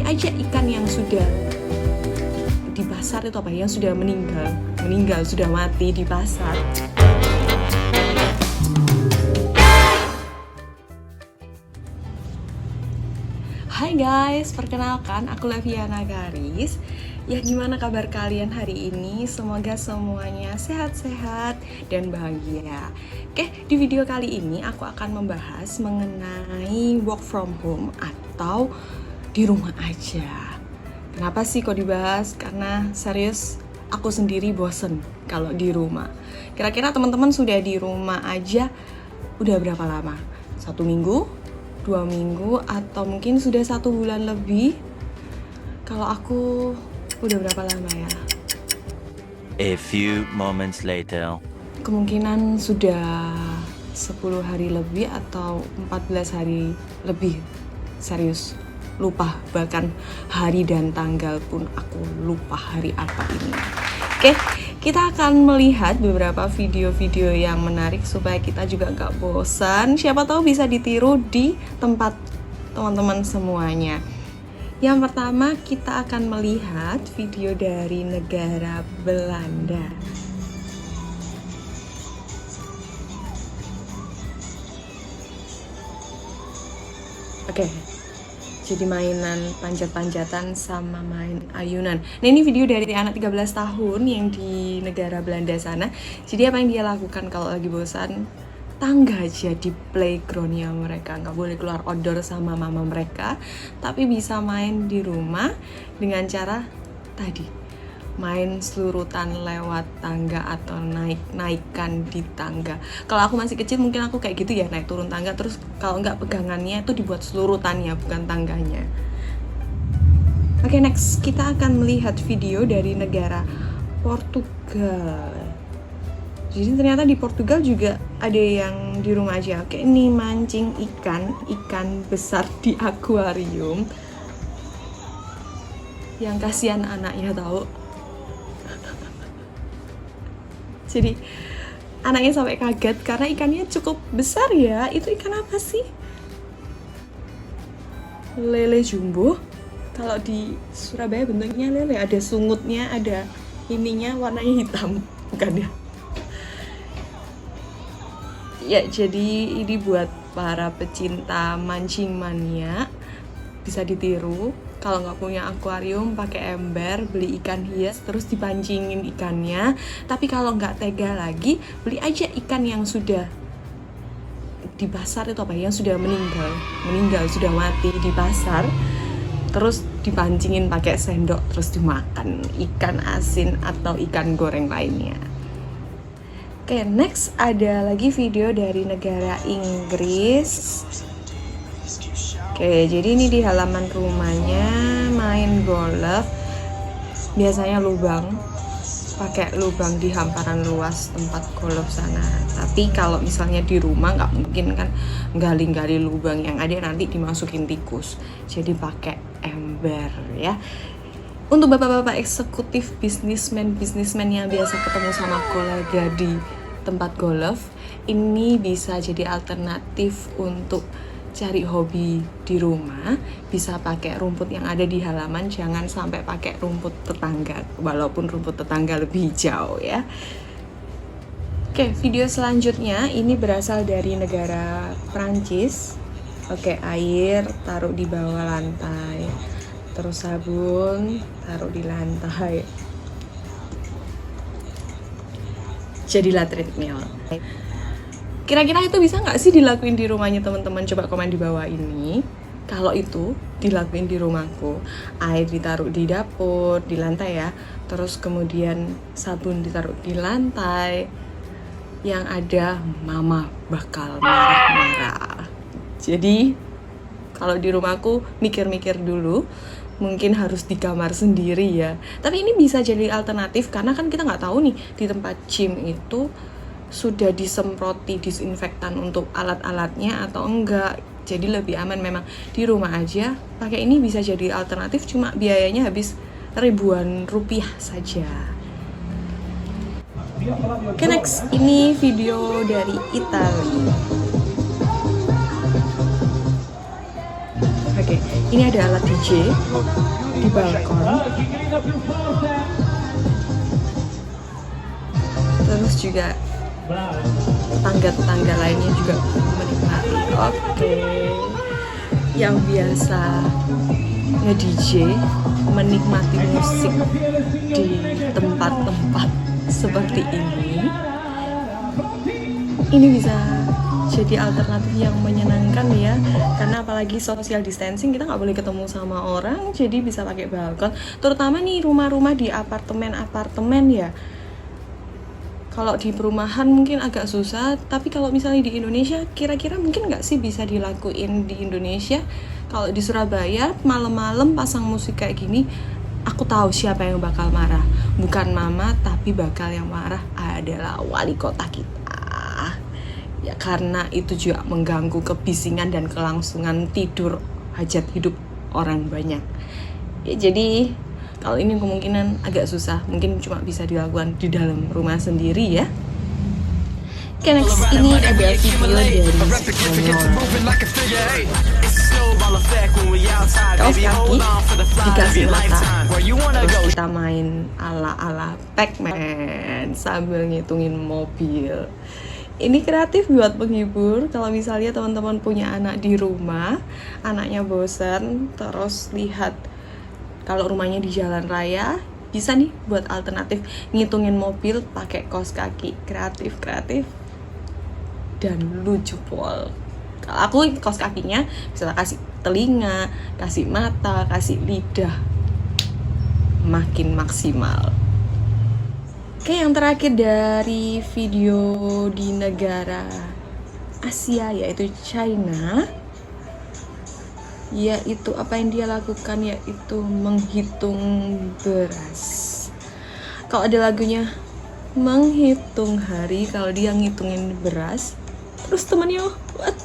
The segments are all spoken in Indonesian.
aja ikan yang sudah di pasar itu apa, yang sudah meninggal, sudah mati di pasar. Hai guys, perkenalkan aku Laviana Garis. Ya, gimana kabar kalian hari ini? Semoga semuanya sehat-sehat dan bahagia. Oke, di video kali ini aku akan membahas mengenai work from home atau di rumah aja. Kenapa sih kok dibahas? Karena serius aku sendiri bosen kalau di rumah. Kira-kira teman-teman sudah di rumah aja udah berapa lama? 1 minggu? 2 minggu? Atau mungkin sudah 1 bulan lebih? Kalau aku udah berapa lama ya? A few moments later. Kemungkinan sudah 10 hari lebih atau 14 hari lebih. Serius, lupa, bahkan hari dan tanggal pun aku lupa hari apa ini. Oke, kita akan melihat beberapa video-video yang menarik supaya kita juga gak bosan. Siapa tahu bisa ditiru di tempat teman-teman semuanya. Yang pertama, kita akan melihat video dari negara Belanda. Oke, jadi mainan panjat-panjatan sama main ayunan. Nah, ini video dari anak 13 tahun yang di negara Belanda sana. Jadi apa yang dia lakukan kalau lagi bosan? Tangga aja di playgroundnya mereka, nggak boleh keluar outdoor sama mama mereka, tapi bisa main di rumah dengan cara tadi main selurutan lewat tangga atau naik-naikan di tangga. Kalau aku masih kecil mungkin aku kayak gitu ya, naik turun tangga, terus kalau nggak pegangannya itu dibuat selurutannya bukan tangganya. Oke, next kita akan melihat video dari negara Portugal. Jadi ternyata di Portugal juga ada yang di rumah aja. Oke, ini mancing ikan besar di akuarium. Yang kasihan anaknya tahu. Jadi anaknya sampai kaget karena ikannya cukup besar ya. Itu ikan apa sih? Lele jumbo. Kalau di Surabaya bentuknya lele, ada sungutnya, ada ininya warnanya hitam, bukan ya? Ya, jadi ini buat para pecinta mancing mania, bisa ditiru. Kalau nggak punya akuarium, pakai ember, beli ikan hias, terus dipancingin ikannya. Tapi kalau nggak tega lagi, beli aja ikan yang sudah di pasar itu apa, yang sudah meninggal, sudah mati di pasar. Terus dipancingin pakai sendok, terus dimakan ikan asin atau ikan goreng lainnya. Oke, next ada lagi video dari negara Inggris. Oke, jadi ini di halaman rumahnya main golf. Biasanya lubang, pakai lubang di hamparan luas tempat golf sana. Tapi kalau misalnya di rumah nggak mungkin kan gali-gali lubang, yang ada nanti dimasukin tikus. Jadi pakai ember ya. Untuk bapak-bapak eksekutif bisnismen yang biasa ketemu sama kolega di tempat golf, ini bisa jadi alternatif untuk cari hobi di rumah. Bisa pakai rumput yang ada di halaman, jangan sampai pakai rumput tetangga, walaupun rumput tetangga lebih hijau ya. Oke, video selanjutnya ini berasal dari negara Prancis. Oke, air taruh di bawah lantai, terus sabun taruh di lantai, jadilah treadmill. Kira-kira itu bisa nggak sih dilakuin di rumahnya teman-teman? Coba komen di bawah ini. Kalau itu dilakuin di rumahku, air ditaruh di dapur, di lantai ya, terus kemudian sabun ditaruh di lantai, yang ada mama bakal marah-marah. Jadi kalau di rumahku mikir-mikir dulu, mungkin harus di kamar sendiri ya. Tapi ini bisa jadi alternatif karena kan kita nggak tahu nih di tempat gym itu sudah disemproti disinfektan untuk alat-alatnya atau enggak. Jadi lebih aman memang di rumah aja. Pakai ini bisa jadi alternatif, cuma biayanya habis ribuan rupiah saja. Oke, next ini video dari Italia. Oke, ini ada alat DJ di balkon. Terus juga tetangga-tetangga lainnya juga menikmati. Oke, yang biasa nge-DJ menikmati musik di tempat-tempat seperti ini bisa jadi alternatif yang menyenangkan ya, karena apalagi social distancing, kita nggak boleh ketemu sama orang, jadi bisa pakai balkon, terutama nih rumah-rumah di apartemen ya. Kalau di perumahan mungkin agak susah, tapi kalau misalnya di Indonesia, kira-kira mungkin nggak sih bisa dilakuin di Indonesia? Kalau di Surabaya, malam-malam pasang musik kayak gini, aku tahu siapa yang bakal marah. Bukan mama, tapi bakal yang marah adalah wali kota kita. Ya karena itu juga mengganggu kebisingan dan kelangsungan tidur hajat hidup orang banyak. Ya jadi kalau ini kemungkinan agak susah, mungkin cuma bisa dilakukan di dalam rumah sendiri ya. Oke, next ini ada video dari kaos kaki dikasih mata, terus kita main ala-ala Pac-Man sambil ngitungin mobil. Ini kreatif buat penghibur. Kalau misalnya teman-teman punya anak di rumah, anaknya bosan, terus lihat kalau rumahnya di jalan raya, bisa nih buat alternatif ngitungin mobil pakai kaos kaki. Kreatif dan lucu pol. Kalau aku kaos kakinya bisa kasih telinga, kasih mata, kasih lidah, makin maksimal. Oke, yang terakhir dari video di negara Asia yaitu China, yaitu apa yang dia lakukan yaitu menghitung beras. Kalau ada lagunya menghitung hari, kalau dia ngitungin beras, terus temannya what?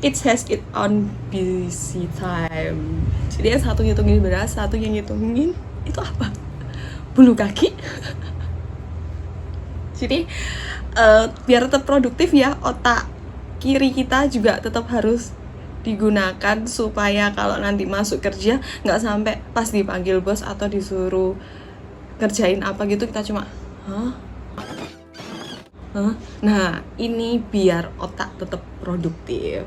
It has its own busy time. Jadi yang satu ngitungin beras, satu yang ngitungin itu apa? Bulu kaki. Jadi biar tetap produktif ya, otak kiri kita juga tetap harus digunakan supaya kalau nanti masuk kerja nggak sampai pas dipanggil bos atau disuruh kerjain apa gitu kita cuma Nah, ini biar otak tetap produktif.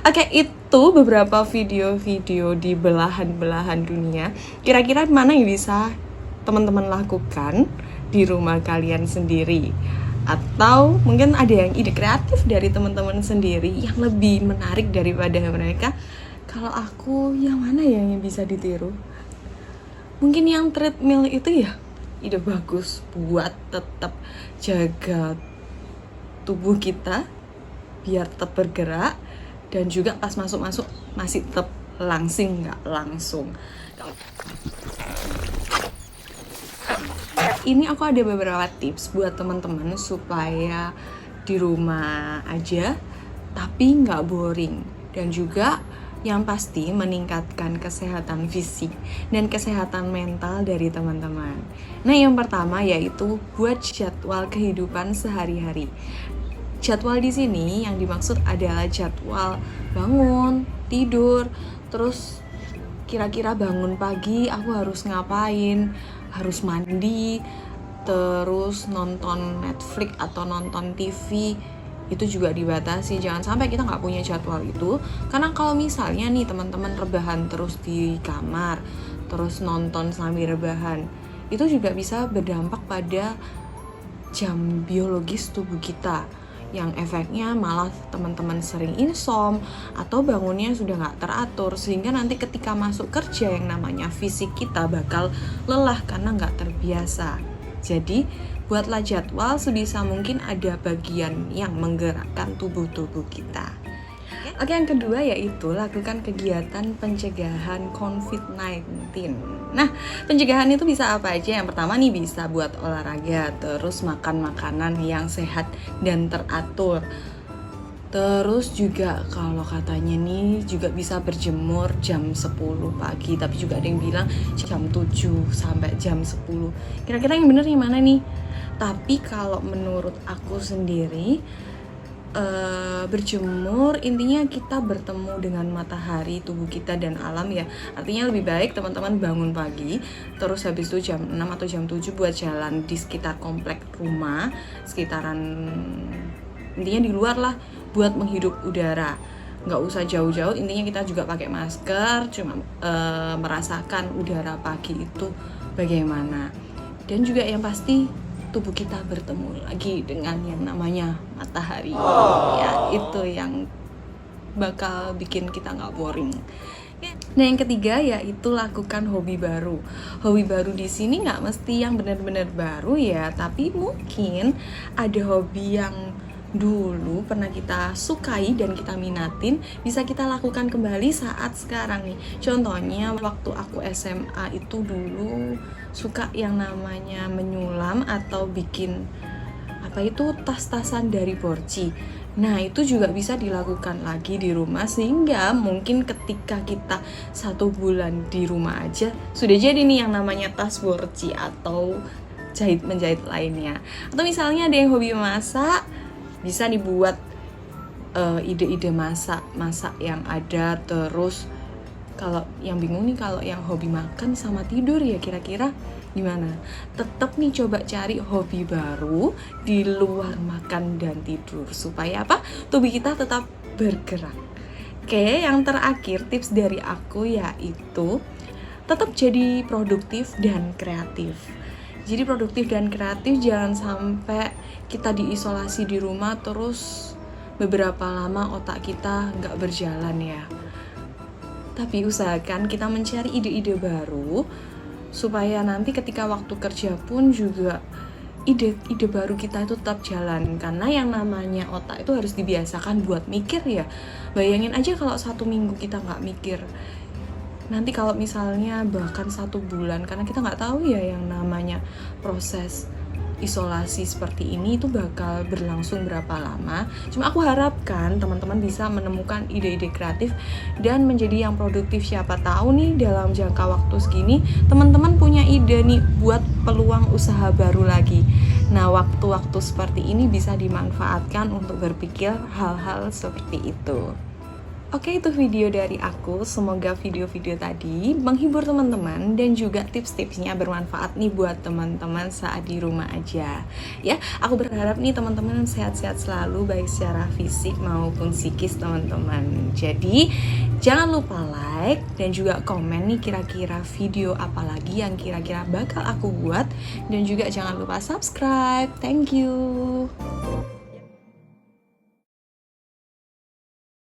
Oke, itu beberapa video-video di belahan-belahan dunia. Kira-kira mana yang bisa teman-teman lakukan di rumah kalian sendiri? Atau mungkin ada yang ide kreatif dari teman-teman sendiri yang lebih menarik daripada mereka. Kalau aku, yang mana ya yang bisa ditiru? Mungkin yang treadmill itu ya ide bagus buat tetap jaga tubuh kita biar tetap bergerak, dan juga pas masuk-masuk masih tetap langsing, nggak langsung. Ini aku ada beberapa tips buat teman-teman supaya di rumah aja tapi nggak boring, dan juga yang pasti meningkatkan kesehatan fisik dan kesehatan mental dari teman-teman. Nah, yang pertama yaitu buat jadwal kehidupan sehari-hari. Jadwal di sini yang dimaksud adalah jadwal bangun, tidur, terus kira-kira bangun pagi aku harus ngapain, harus mandi, terus nonton Netflix atau nonton TV. Itu juga dibatasi, jangan sampai kita nggak punya jadwal itu. Karena kalau misalnya nih teman-teman rebahan terus di kamar, terus nonton sambil rebahan, itu juga bisa berdampak pada jam biologis tubuh kita, yang efeknya malah teman-teman sering insom atau bangunnya sudah nggak teratur, sehingga nanti ketika masuk kerja yang namanya fisik kita bakal lelah karena nggak terbiasa. Jadi buatlah jadwal sebisa mungkin ada bagian yang menggerakkan tubuh kita. Oke, yang kedua yaitu lakukan kegiatan pencegahan COVID-19. Nah, pencegahan itu bisa apa aja? Yang pertama nih bisa buat olahraga, terus makan makanan yang sehat dan teratur. Terus juga kalau katanya nih juga bisa berjemur jam 10 pagi, tapi juga ada yang bilang jam 7 sampai jam 10. Kira-kira yang bener yang mana nih? Tapi kalau menurut aku sendiri, berjemur, intinya kita bertemu dengan matahari, tubuh kita dan alam ya. Artinya lebih baik teman-teman bangun pagi, terus habis itu jam 6 atau jam 7 buat jalan di sekitar komplek rumah, sekitaran, intinya di luar lah, buat menghirup udara. Nggak usah jauh-jauh, intinya kita juga pakai masker, cuma merasakan udara pagi itu bagaimana. Dan juga yang pasti tubuh kita bertemu lagi dengan yang namanya matahari. Ya, itu yang bakal bikin kita nggak boring. Nah, yang ketiga yaitu lakukan hobi baru. Hobi baru di sini nggak mesti yang benar-benar baru ya, tapi mungkin ada hobi yang dulu pernah kita sukai dan kita minatin, bisa kita lakukan kembali saat sekarang nih. Contohnya waktu aku SMA itu dulu suka yang namanya menyulam atau bikin tas-tasan dari borci. Nah, itu juga bisa dilakukan lagi di rumah, sehingga mungkin ketika kita 1 bulan di rumah aja sudah jadi nih yang namanya tas borci atau menjahit lainnya. Atau misalnya ada yang hobi masak, bisa dibuat ide-ide masak yang ada. Terus kalau yang bingung nih, kalau yang hobi makan sama tidur ya kira-kira gimana? Tetap nih coba cari hobi baru di luar makan dan tidur, supaya apa? Tubuh kita tetap bergerak. Oke, yang terakhir tips dari aku yaitu tetap jadi produktif dan kreatif. Jadi produktif dan kreatif, jangan sampai kita diisolasi di rumah terus beberapa lama otak kita nggak berjalan ya. Tapi usahakan kita mencari ide-ide baru supaya nanti ketika waktu kerja pun juga ide baru kita itu tetap jalan. Karena yang namanya otak itu harus dibiasakan buat mikir ya. Bayangin aja kalau 1 minggu kita nggak mikir, nanti kalau misalnya bahkan 1 bulan, karena kita nggak tahu ya yang namanya proses isolasi seperti ini itu bakal berlangsung berapa lama. Cuma aku harapkan teman-teman bisa menemukan ide-ide kreatif dan menjadi yang produktif. Siapa tahu nih dalam jangka waktu segini teman-teman punya ide nih buat peluang usaha baru lagi. Nah, waktu-waktu seperti ini bisa dimanfaatkan untuk berpikir hal-hal seperti itu. Oke, itu video dari aku. Semoga video-video tadi menghibur teman-teman dan juga tips-tipsnya bermanfaat nih buat teman-teman saat di rumah aja. Ya, aku berharap nih teman-teman sehat-sehat selalu, baik secara fisik maupun psikis teman-teman. Jadi, jangan lupa like dan juga komen nih kira-kira video apa lagi yang kira-kira bakal aku buat, dan juga jangan lupa subscribe. Thank you.